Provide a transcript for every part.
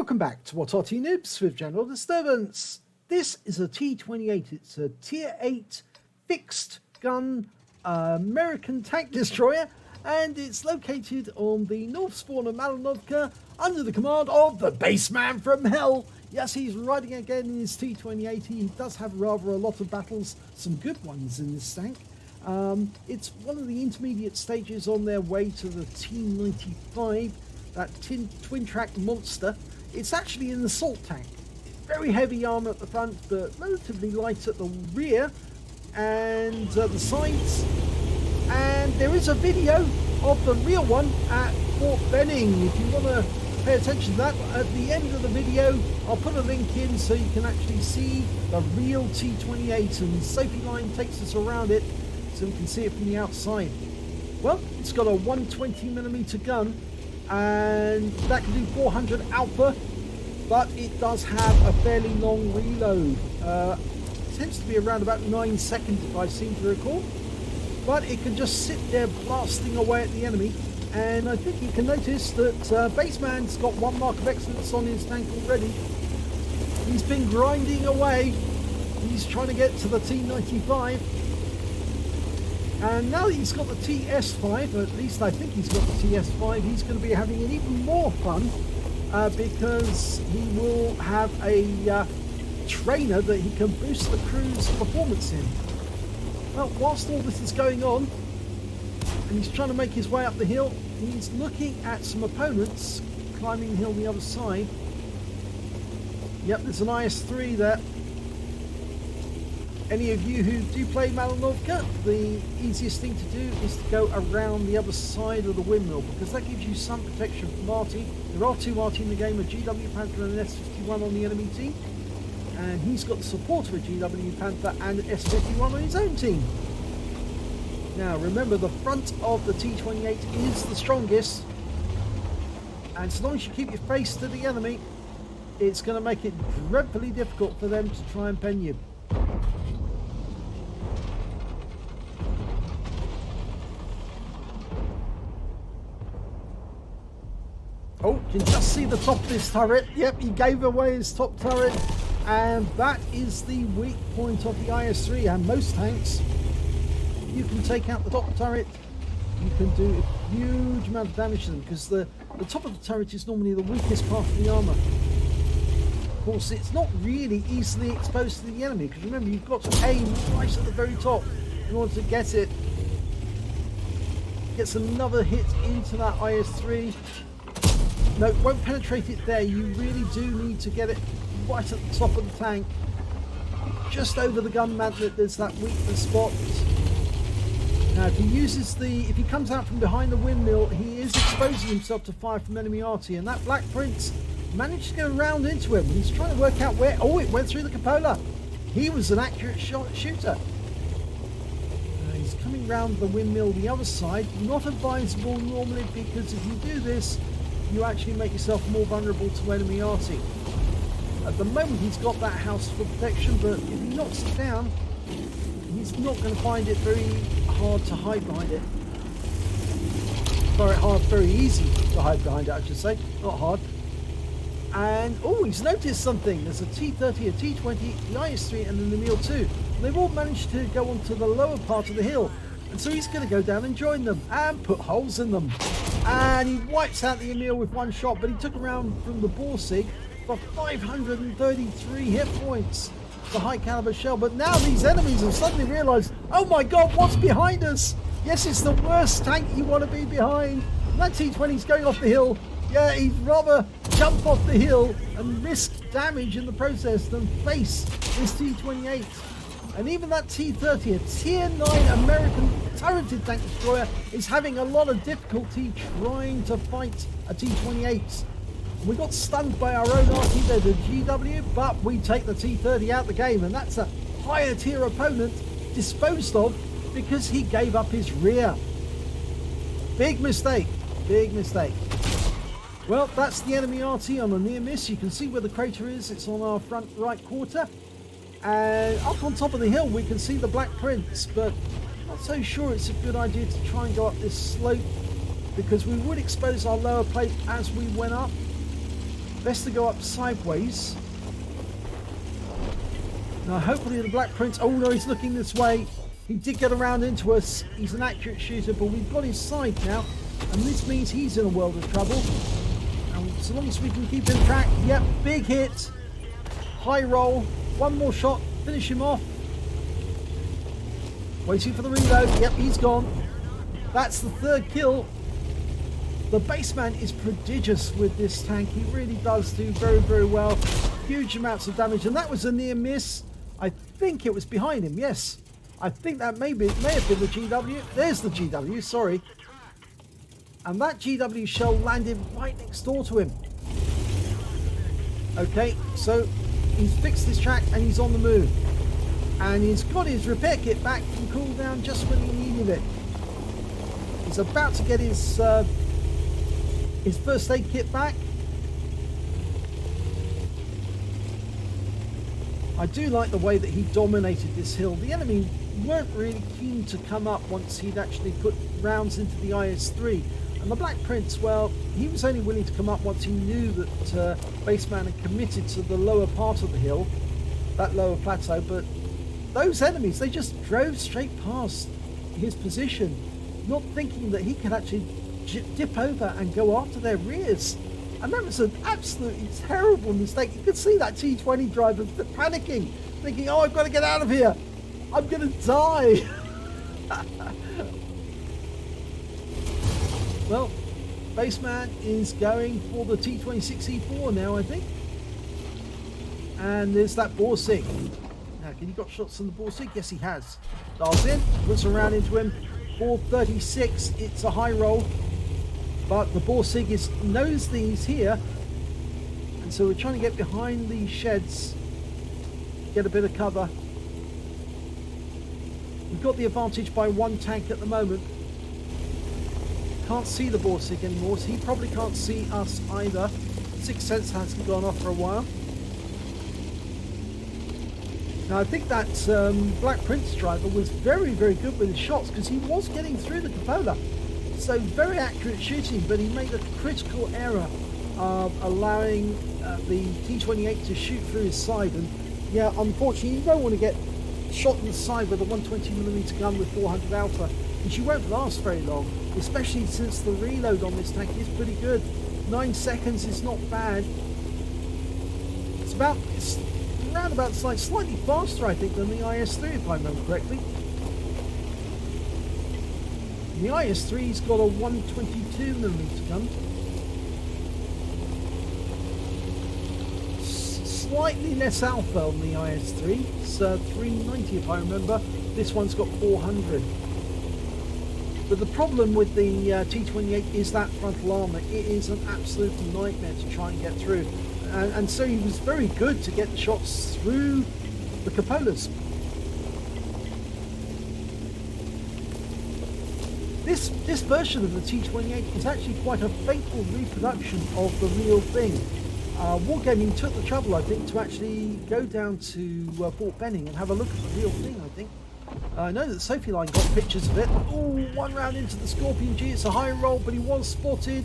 Welcome back to What Arty Noobs with General Disturbance. This is a T28. It's a Tier 8 fixed gun American tank destroyer, and it's located on the north spawn of Malinovka under the command of the BassmanFromHell. Yes, he's riding again in his T28. He does have rather a lot of battles, some good ones in this tank. It's one of the intermediate stages on their way to the T95, that twin track monster. It's actually an assault tank. Very heavy armor at the front, but relatively light at the rear and the sides. And there is a video of the real one at Fort Benning. If you want to pay attention to that, at the end of the video, I'll put a link in so you can actually see the real T28. And Sophie Line takes us around it so we can see it from the outside. Well, it's got a 120mm gun, and that can do 400 alpha, but it does have a fairly long reload. It tends to be around about 9 seconds if I seem to recall, but it can just sit there blasting away at the enemy. And I think you can notice that Bassman's got 1 mark of excellence on his tank already. He's been grinding away. He's trying to get to the T95. And now that he's got the TS5, or at least I think he's got the TS5, he's going to be having an even more fun because he will have a trainer that he can boost the crew's performance in. Well, whilst all this is going on, and he's trying to make his way up the hill, he's looking at some opponents climbing the hill on the other side. Yep, there's an IS-3 there. Any of you who do play Malinovka, the easiest thing to do is to go around the other side of the windmill, because that gives you some protection from Arty. There are 2 Arty in the game, a GW Panther and an S51 on the enemy team. And he's got the support of a GW Panther and an S51 on his own team. Now remember, the front of the T28 is the strongest. And so long as you keep your face to the enemy, it's going to make it dreadfully difficult for them to try and pen you. Oh, you can just see the top of this turret. Yep, he gave away his top turret. And that is the weak point of the IS-3. And most tanks, you can take out the top turret, you can do a huge amount of damage to them, because the top of the turret is normally the weakest part of the armor. Of course, it's not really easily exposed to the enemy, because remember, you've got to aim right at the very top in order to get it. Gets another hit into that IS-3. No, it won't penetrate it there. You really do need to get it right at the top of the tank. Just over the gun mantlet, there's that weakness spot. Now, if he comes out from behind the windmill, he is exposing himself to fire from enemy Arty, and that Black Prince managed to go round into him. He's trying to work out where. Oh, it went through the cupola. He was an accurate shooter. He's coming round the windmill the other side. Not advisable normally, because if you do this, you actually make yourself more vulnerable to enemy Arty. At the moment, he's got that house for protection, but if he knocks it down, he's not going to find it very hard to hide behind it. Very easy to hide behind it, I should say, not hard. And oh, he's noticed something. There's a T30, a T20, the IS-3, and an Emil 2. They've all managed to go onto the lower part of the hill, and so he's going to go down and join them and put holes in them. And he wipes out the Emil with 1 shot, but he took around from the Borsig for 533 hit points. The High Calibre shell. But now these enemies have suddenly realised, oh my god, what's behind us? Yes, it's the worst tank you want to be behind. And that T20's going off the hill. Yeah, he'd rather jump off the hill and risk damage in the process than face this T28. And even that T30, a Tier 9 American turreted tank destroyer, is having a lot of difficulty trying to fight a T28. We got stunned by our own Arty, the GW, but we take the T30 out the game, and that's a higher tier opponent disposed of because he gave up his rear. Big mistake, big mistake. Well, that's the enemy Arty on a near miss. You can see where the crater is. It's on our front right quarter. And up on top of the hill, we can see the Black Prince, but I'm not so sure it's a good idea to try and go up this slope, because we would expose our lower plate as we went up. Best to go up sideways. Now hopefully the Black Prince, oh no, he's looking this way. He did get around into us. He's an accurate shooter, but we've got his side now. And this means he's in a world of trouble. And so long as we can keep him tracked, yep, big hit. High roll, one more shot, finish him off. Waiting for the reload, yep, he's gone. That's the third kill. The Bassman is prodigious with this tank. He really does do very, very well. Huge amounts of damage, and that was a near miss. I think it was behind him, yes. I think that may have been the GW. There's the GW, sorry. And that GW shell landed right next door to him. Okay, so he's fixed his track and he's on the move. And he's got his repair kit back from cooldown just when he needed it. He's about to get his first aid kit back. I do like the way that he dominated this hill. The enemy weren't really keen to come up once he'd actually put rounds into the IS-3. And the Black Prince, well, he was only willing to come up once he knew that Bassman had committed to the lower part of the hill, that lower plateau. But those enemies, they just drove straight past his position, not thinking that he could actually dip over and go after their rears. And that was an absolutely terrible mistake. You could see that T20 driver panicking, thinking, oh, I've got to get out of here. I'm going to die. Well, Bassman is going for the T26E4 now, I think. And there's that Borsig. Now, can he got shots on the Borsig? Yes, he has. Dials in, puts a round into him. 436, it's a high roll. But the Borsig knows these here. And so we're trying to get behind these sheds. Get a bit of cover. We've got the advantage by one tank at the moment. Can't see the Borsig anymore, so he probably can't see us either. Sixth Sense hasn't gone off for a while. Now I think that Black Prince driver was very, very good with his shots because he was getting through the cupola. So very accurate shooting, but he made a critical error of allowing the T28 to shoot through his side. And yeah, unfortunately, you don't want to get shot in the side with a 120mm gun with 400 alpha, because you won't last very long, especially since the reload on this tank is pretty good. 9 seconds is not bad. It's around about slightly faster, I think, than the IS-3, if I remember correctly. The IS-3's got a 122mm gun. Slightly less alpha on the IS-3. It's 390 if I remember. This one's got 400. But the problem with the T28 is that frontal armor. It is an absolute nightmare to try and get through. And so he was very good to get the shots through the cupolas. This version of the T28 is actually quite a faithful reproduction of the real thing. Wargaming took the trouble, I think, to actually go down to Fort Benning and have a look at the real thing, I think. I know that Sophie Line got pictures of it. Oh, one round into the Scorpion G. It's a high roll, but he was spotted.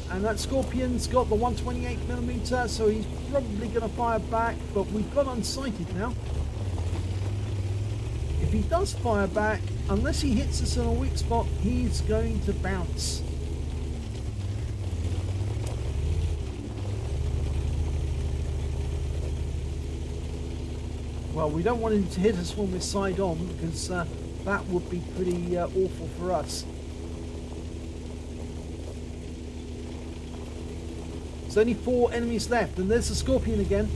And that Scorpion's got the 128mm, so he's probably going to fire back, but we've got unsighted now. If he does fire back, unless he hits us in a weak spot, he's going to bounce. Well, we don't want him to hit us when we're side on, because that would be pretty awful for us. There's only 4 enemies left, and there's the Scorpion again.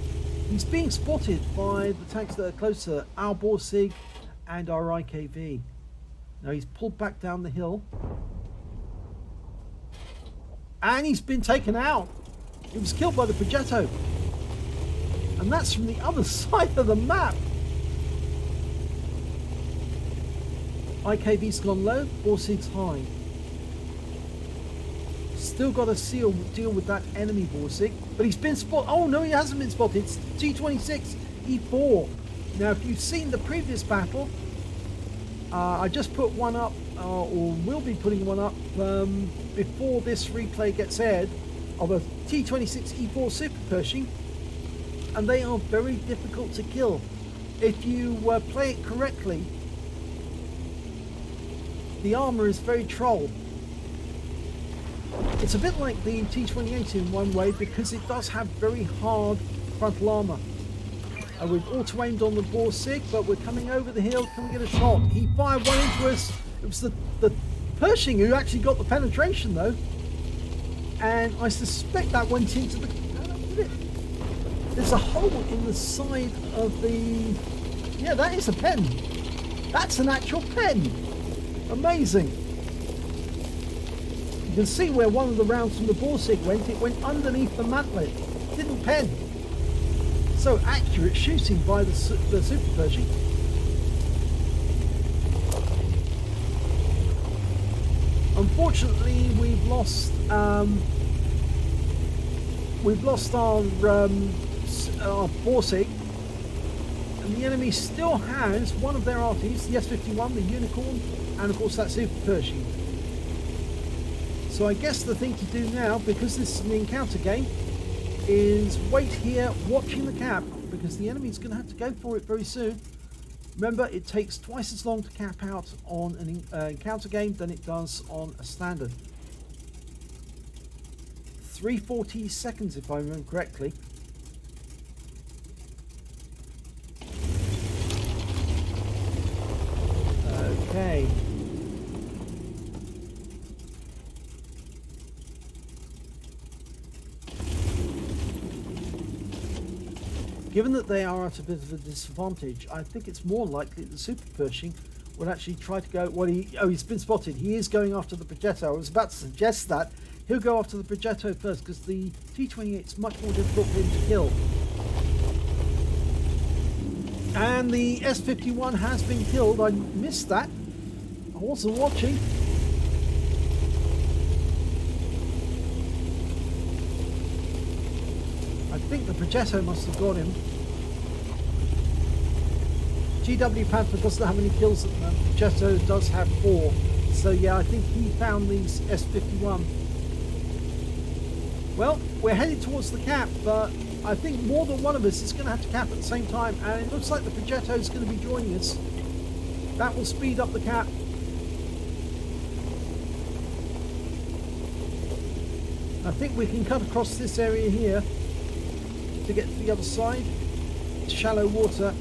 He's being spotted by the tanks that are closer, our Borsig and our IKV. Now he's pulled back down the hill. And he's been taken out. He was killed by the Progetto. And that's from the other side of the map. IKV's gone low, Borsig's high. Still got to deal with that enemy Borsig, but he's been spotted. Oh no, he hasn't been spotted. It's T26 E4. Now, if you've seen the previous battle, I just put one up, or will be putting one up before this replay gets aired. of a T26 E4 Super Pershing, and they are very difficult to kill. If you play it correctly, the armor is very troll. It's a bit like the T28 in one way, because it does have very hard frontal armor. We've auto-aimed on the Borsig, but we're coming over the hill. Can we get a shot? He fired one into us. It was the Pershing who actually got the penetration, though. And I suspect that went into the... There's a hole in the side of the... Yeah, that is a pen. That's an actual pen. Amazing. You can see where one of the rounds from the Borsig went. It went underneath the mantlet. Didn't pen. So accurate shooting by the Super Pershing. Unfortunately, we've lost our Borsig, and the enemy still has one of their Artys, the S51, the Unicorn, and of course that Super Pershing. So I guess the thing to do now, because this is an encounter game, is wait here watching the cap, because the enemy's going to have to go for it very soon. Remember, it takes twice as long to cap out on an encounter game than it does on a standard. 340 seconds if I remember correctly. Okay. Given that they are at a bit of a disadvantage, I think it's more likely that the Super Pershing will actually try to go... Well, he's been spotted. He is going after the Progetto. I was about to suggest that. He'll go after the Progetto first, because the T28 is much more difficult for him to kill. And the S51 has been killed. I missed that. I wasn't watching. I think the Progetto must have got him. GW Panther doesn't have any kills at the moment. Progetto does have 4. So yeah, I think he found these S51. Well, we're headed towards the cap, but I think more than one of us is going to have to cap at the same time, and it looks like the Progetto is going to be joining us. That will speed up the cap. I think we can cut across this area here to get to the other side. It's shallow water.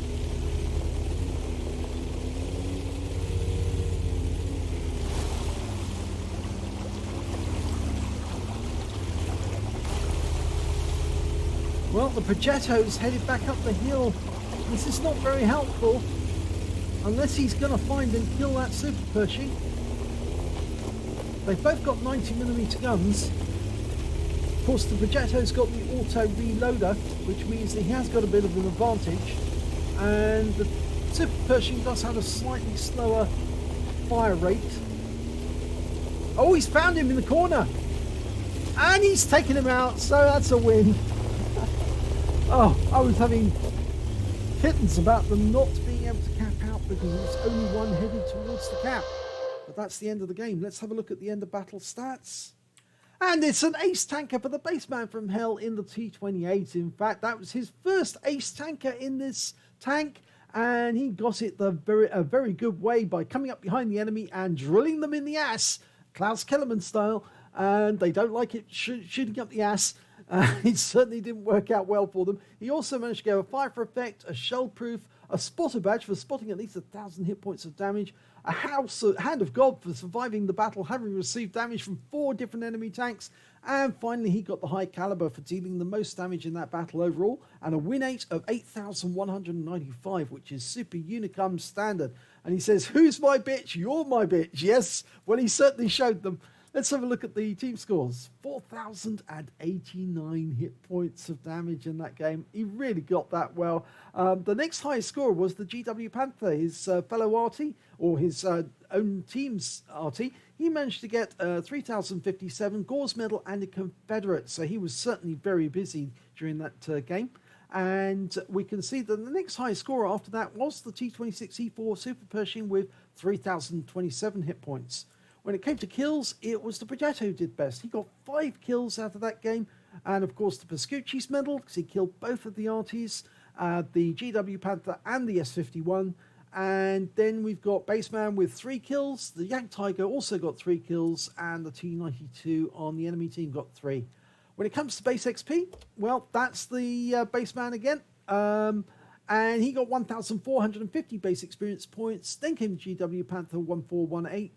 Well, the Progetto's headed back up the hill. This is not very helpful unless he's going to find and kill that Super Pershing. They've both got 90mm guns. Of course, the Progetto's got the auto reloader, which means that he has got a bit of an advantage. And the Super Pershing does have a slightly slower fire rate. Oh, he's found him in the corner. And he's taken him out, so that's a win. Oh, I was having kittens about them not being able to cap out because it was only one headed towards the cap. But that's the end of the game. Let's have a look at the end of battle stats. And it's an ace tanker for the Bassman from Hell in the T28. In fact, that was his first ace tanker in this tank. And he got it a very good way by coming up behind the enemy and drilling them in the ass. Klaus Kellerman style. And they don't like it shooting up the ass. It certainly didn't work out well for them. He also managed to get a fire for effect, a shell proof, a spotter badge for spotting at least 1,000 hit points of damage, a hand of God for surviving the battle, having received damage from 4 different enemy tanks, and finally he got the High Calibre for dealing the most damage in that battle overall, and a win rate of 8,195, which is super Unicum standard. And he says, "Who's my bitch? You're my bitch." Yes, well, he certainly showed them. Let's have a look at the team scores. 4,089 hit points of damage in that game. He really got that well. The next highest scorer was the GW Panther, his fellow Arty, or his own team's Arty. He managed to get 3,057, Gauze Medal, and a Confederate. So he was certainly very busy during that game. And we can see that the next highest scorer after that was the T26 E4 Super Pershing with 3,027 hit points. When it came to kills, it was the Progetto who did best. He got 5 kills out of that game. And of course the Pascucci's medal, because he killed both of the Artys, the GW Panther and the S51. And then we've got Bassman with 3 kills. The Yak Tiger also got 3 kills. And the T92 on the enemy team got 3. When it comes to base XP, well, that's the Bassman again. And he got 1,450 base experience points. Then came the GW Panther 1418.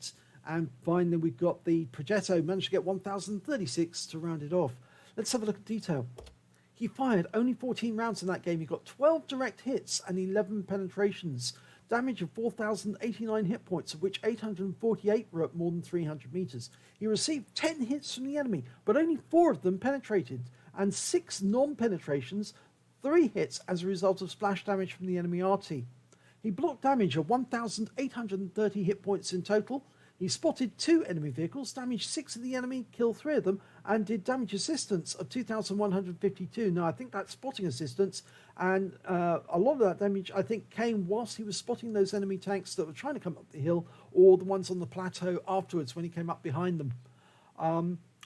And finally we've got the Progetto, managed to get 1,036 to round it off. Let's have a look at detail. He fired only 14 rounds in that game. He got 12 direct hits and 11 penetrations. Damage of 4,089 hit points, of which 848 were at more than 300 meters. He received 10 hits from the enemy, but only 4 of them penetrated, and 6 non-penetrations, 3 hits as a result of splash damage from the enemy Arty. He blocked damage of 1,830 hit points in total. He spotted 2 enemy vehicles, damaged 6 of the enemy, killed 3 of them, and did damage assistance of 2,152. Now, I think that's spotting assistance, and a lot of that damage, I think, came whilst he was spotting those enemy tanks that were trying to come up the hill, or the ones on the plateau afterwards when he came up behind them.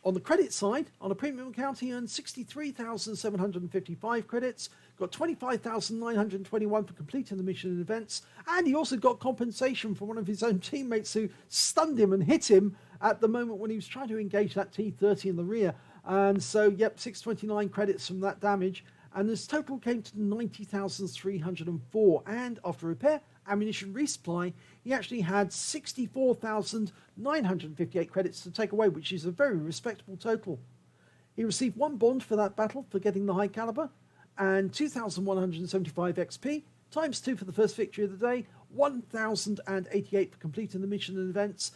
On the credit side, on a premium account, he earned 63,755 credits, got 25,921 for completing the mission and events, and he also got compensation from one of his own teammates who stunned him and hit him at the moment when he was trying to engage that T30 in the rear. And so, yep, 629 credits from that damage, and his total came to 90,304. And after repair, ammunition resupply, he actually had 64,958 credits to take away, which is a very respectable total. He received 1 bond for that battle for getting the High Calibre, and 2,175 XP, times 2 for the first victory of the day, 1,088 for completing the mission and events.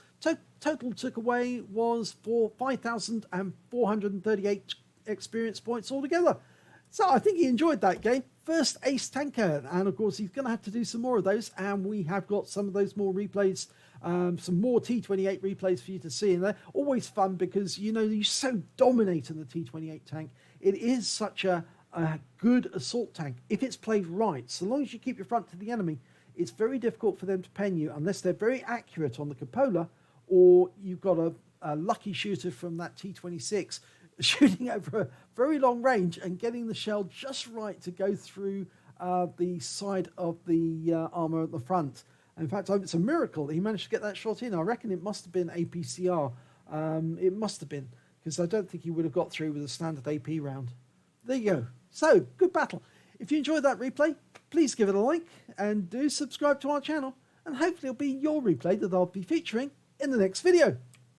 Total took away was for 5,438 experience points altogether. So I think he enjoyed that game. First ace tanker, and of course he's going to have to do some more of those, and we have got some of those more replays, some more T28 replays for you to see, and they're always fun because, you know, you so dominate in the T28 tank. It is such a good assault tank if it's played right. So long as you keep your front to the enemy, it's very difficult for them to pen you unless they're very accurate on the cupola, or you've got a lucky shooter from that T26 shooting over a very long range and getting the shell just right to go through the side of the armor at the front. In fact, it's a miracle that he managed to get that shot in. I reckon it must have been APCR. It must have been, because I don't think he would have got through with a standard AP round. There you go. So, good battle. If you enjoyed that replay, please give it a like and do subscribe to our channel, and hopefully it'll be your replay that I'll be featuring in the next video.